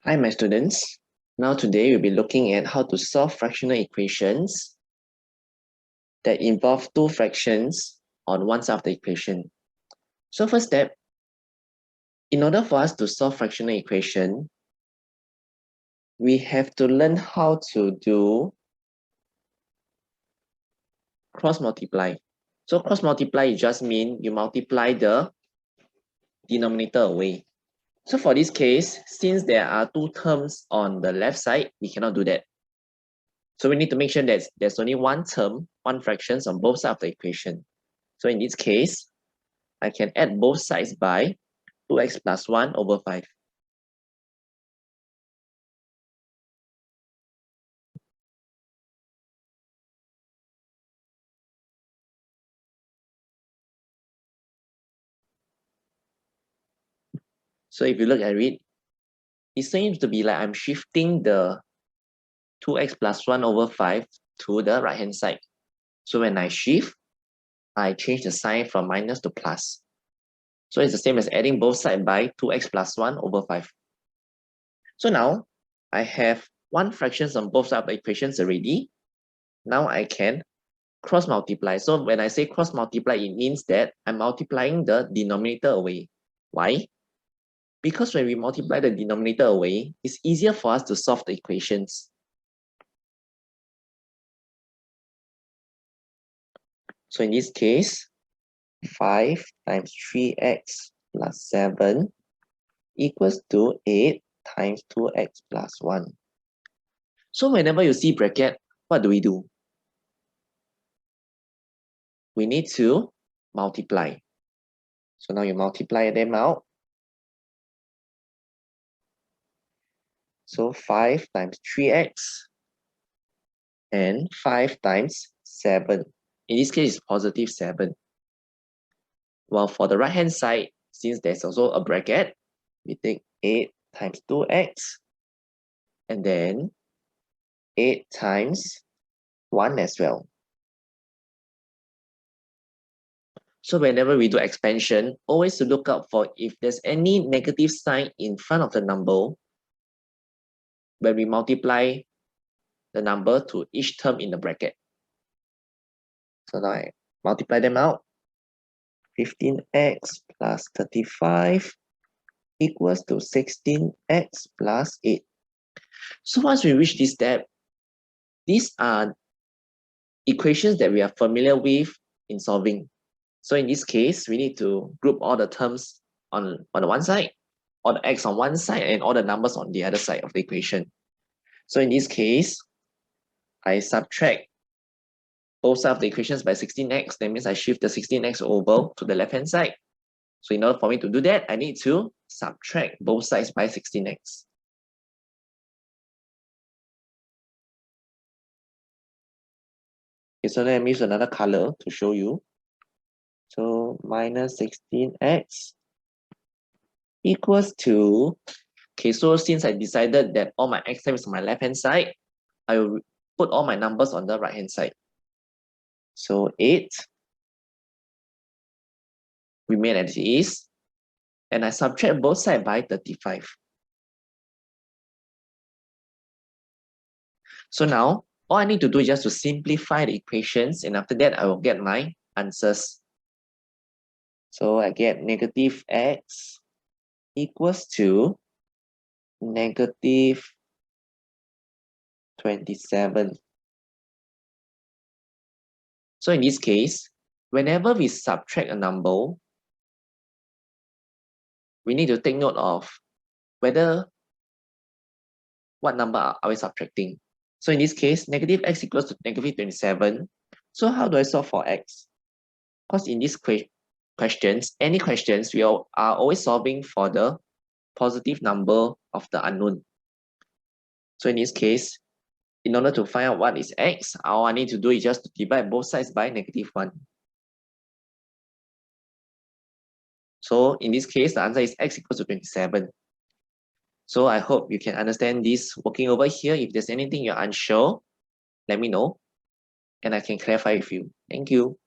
Hi, my students. Now today we'll be looking at how to solve fractional equations that involve two fractions on one side of the equation. So first step, in order for us to solve fractional equation, we have to learn how to do cross multiply. So cross multiply just means you multiply the denominator away. So for this case, since there are two terms on the left side, we cannot do that. So we need to make sure that there's only one term, one fraction on both sides of the equation. So in this case, I can add both sides by 2x plus 1 over 5. So if you look at it, it seems to be like I'm shifting the 2x plus 1 over 5 to the right-hand side. So when I shift, I change the sign from minus to plus. So it's the same as adding both sides by 2x plus 1 over 5. So now, I have one fraction on both sides of the equations already. Now I can cross multiply. So when I say cross multiply, it means that I'm multiplying the denominator away. Why? Because when we multiply the denominator away, it's easier for us to solve the equations. So in this case, 5 times 3x plus 7 equals to 8 times 2x plus 1. So whenever you see bracket, what do? We need to multiply. So now you multiply them out. So 5 times 3x and 5 times 7. In this case, it's positive 7. Well, for the right-hand side, since there's also a bracket, we take 8 times 2x and then 8 times 1 as well. So whenever we do expansion, always to look out for if there's any negative sign in front of the number when we multiply the number to each term in the bracket. So now I multiply them out. 15x plus 35 equals to 16x plus 8. So once we reach this step, these are equations that we are familiar with in solving. So in this case, we need to group all the terms on the one side, all the x on one side, and all the numbers on the other side of the equation. So in this case, I subtract both sides of the equations by 16x. That means I shift the 16x over to the left-hand side. So in order for me to do that, I need to subtract both sides by 16x. Okay, so let me use another color to show you. So minus 16x equals to, okay, so since I decided that all my x terms is on my left-hand side, I will put all my numbers on the right-hand side. So 8 remain as it is, and I subtract both sides by 35. So now, all I need to do is just to simplify the equations, and after that, I will get my answers. So I get negative x equals to negative 27. So in this case, whenever we subtract a number, we need to take note of whether what number are we subtracting. So in this case, negative x equals to negative 27. So how do I solve for x? Because in these questions, any questions, we are always solving for the positive number of the unknown. So in this case, in order to find out what is x, all I need to do is just to divide both sides by negative 1. So in this case, the answer is x equals to 27. So I hope you can understand this working over here. If there's anything you're unsure, let me know and I can clarify with you. Thank you.